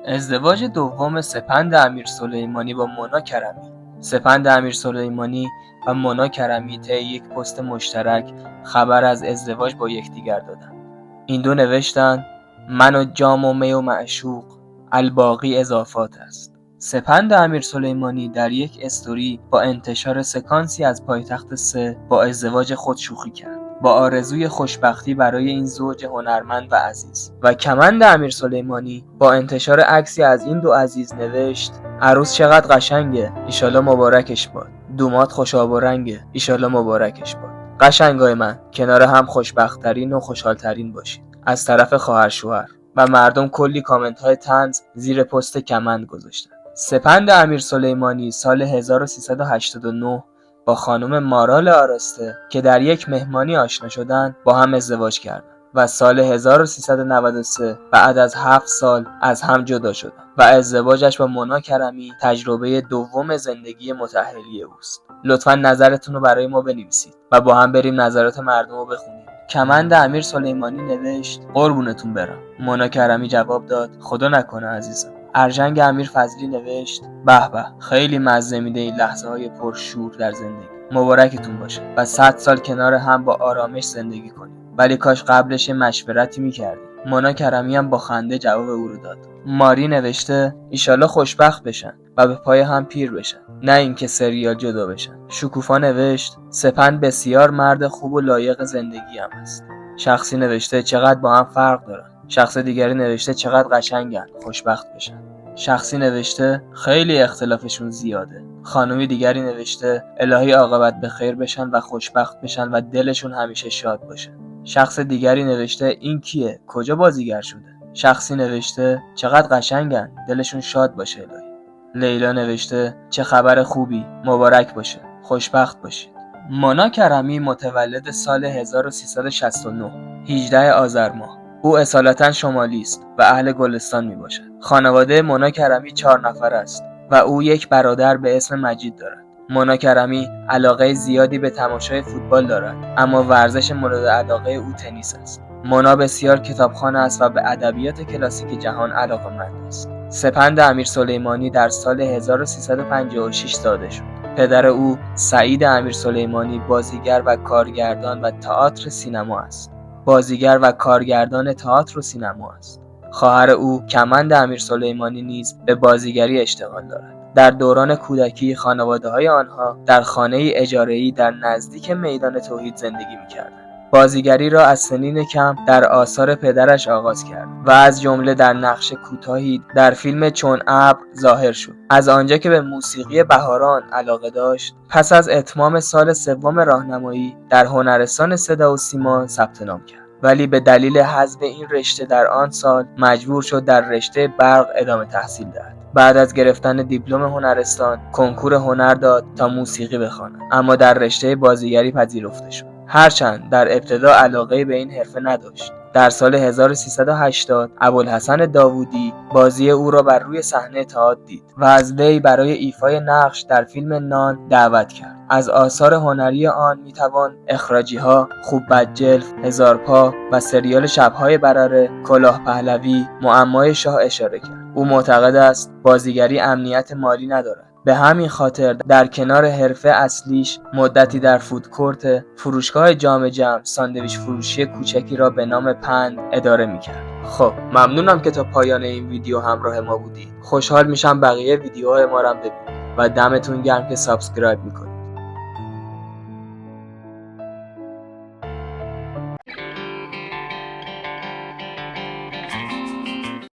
ازدواج دوم سپند امیرسلیمانی با مونا کرمی. سپند امیرسلیمانی و مونا کرمی طی یک پست مشترک خبر از ازدواج با یکدیگر دادند. این دو نوشتند: من و جام و می و معشوق، الباقی اضافات است. سپند امیرسلیمانی در یک استوری با انتشار سکانسی از پایتخت 3 با ازدواج خود شوخی کرد، با آرزوی خوشبختی برای این زوج هنرمند و عزیز. و کمند امیرسلیمانی با انتشار عکسی از این دو عزیز نوشت: عروس چقدر قشنگه، ایشالا مبارکش باد. دومات خوش آب و رنگه، ایشالا مبارکش باد. قشنگای من، کنار هم خوشبخت‌ترین و خوشحال‌ترین باشید. از طرف خواهر شوهر. و مردم کلی کامنت های طنز زیر پست کمند گذاشتن. سپند امیرسلیمانی سال 1389 با خانم مارال آراسته که در یک مهمانی آشنا شدند با هم ازدواج کردند و سال 1393 بعد از 7 سال از هم جدا شدند و ازدواجش با مونا کرمی تجربه دوم زندگی متأهلی اوست. لطفاً نظرتون رو برای ما بنویسید و با هم بریم نظرات مردم رو بخونیم. کمند امیرسلیمانی نوشت: قربونتون برم. مونا کرمی جواب داد: خدا نکنه عزیزم. ارژنگ امیرفضلی نوشت: به به، خیلی مزه میده این لحظه های پرشور در زندگی. مبارکتون باشه و 100 سال کنار هم با آرامش زندگی کنید. ولی کاش قبلش مشورتی میکردی. مونا کرمی هم با خنده جواب او رو داد. ماری نوشته: ایشالله خوشبخت بشن و به پای هم پیر بشن، نه اینکه سریال جدا بشن. شکوفا نوشت: سپند بسیار مرد خوب و لایق زندگی هم است. شخصی نوشته: چقدر با هم فرق دارن. شخص دیگری نوشته: چقدر قشنگن، خوشبخت بشن. شخصی نوشته: خیلی اختلافشون زیاده. خانومی دیگری نوشته: الهی عاقبت به خیر بشن و خوشبخت بشن و دلشون همیشه شاد باشه. شخص دیگری نوشته: این کیه؟ کجا بازیگر شده؟ شخصی نوشته: چقدر قشنگن، دلشون شاد باشه الهی. لیلا نوشته: چه خبر خوبی، مبارک باشه، خوشبخت باشید. مونا کرمی متولد سال 1369 18 آذر ماه. او اصالتا شمالی است و اهل گلستان می باشد. خانواده مونا کرمی 4 نفر است و او یک برادر به اسم مجید دارد. مونا کرمی علاقه زیادی به تماشای فوتبال دارد، اما ورزش مورد علاقه او تنیس است. مونا بسیار کتابخوان است و به ادبیات کلاسیک جهان علاقه‌مند است. سپند امیرسلیمانی در سال 1356 زاده شد. پدر او سعید امیرسلیمانی بازیگر و کارگردان و تئاتر سینما است. بازیگر و کارگردان تئاتر و سینما است. خواهر او کمند امیرسلیمانی نیز به بازیگری اشتغال دارد. در دوران کودکی خانواده‌های آنها در خانه اجاره‌ای در نزدیک میدان توحید زندگی می‌کردند. بازیگری را از سنین کم در آثار پدرش آغاز کرد و از جمله در نقش کوتاهی در فیلم چون ابر ظاهر شد. از آنجا که به موسیقی بهاران علاقه داشت، پس از اتمام سال 3 راهنمایی در هنرستان صدا و سیما ثبت نام کرد، ولی به دلیل حذف این رشته در آن سال مجبور شد در رشته برق ادامه تحصیل دهد. بعد از گرفتن دیپلم هنرستان کنکور هنر داد تا موسیقی بخواند، اما در رشته بازیگری پذیرفته شد، هرچند در ابتدا علاقه به این حرفه نداشت. در سال 1380 ابوالحسن داوودی بازی او را بر روی صحنه تئاتر دید و از وی برای ایفای نقش در فیلم نان دعوت کرد. از آثار هنری آن میتوان اخراجی‌ها، خوب بدجلف، هزار پا و سریال شب‌های برره، کلاه پهلوی، معمای شاه اشاره کرد. او معتقد است بازیگری امنیت مالی ندارد. به همین خاطر در کنار حرفه اصلیش مدتی در فودکورت فروشگاه جام جم ساندویچ فروشی کوچکی را به نام پند اداره میکرد. خب ممنونم که تا پایان این ویدیو همراه ما بودید. خوشحال میشم بقیه ویدیوهای ما رو ببینید و دمتون گرم که سابسکرایب میکنید.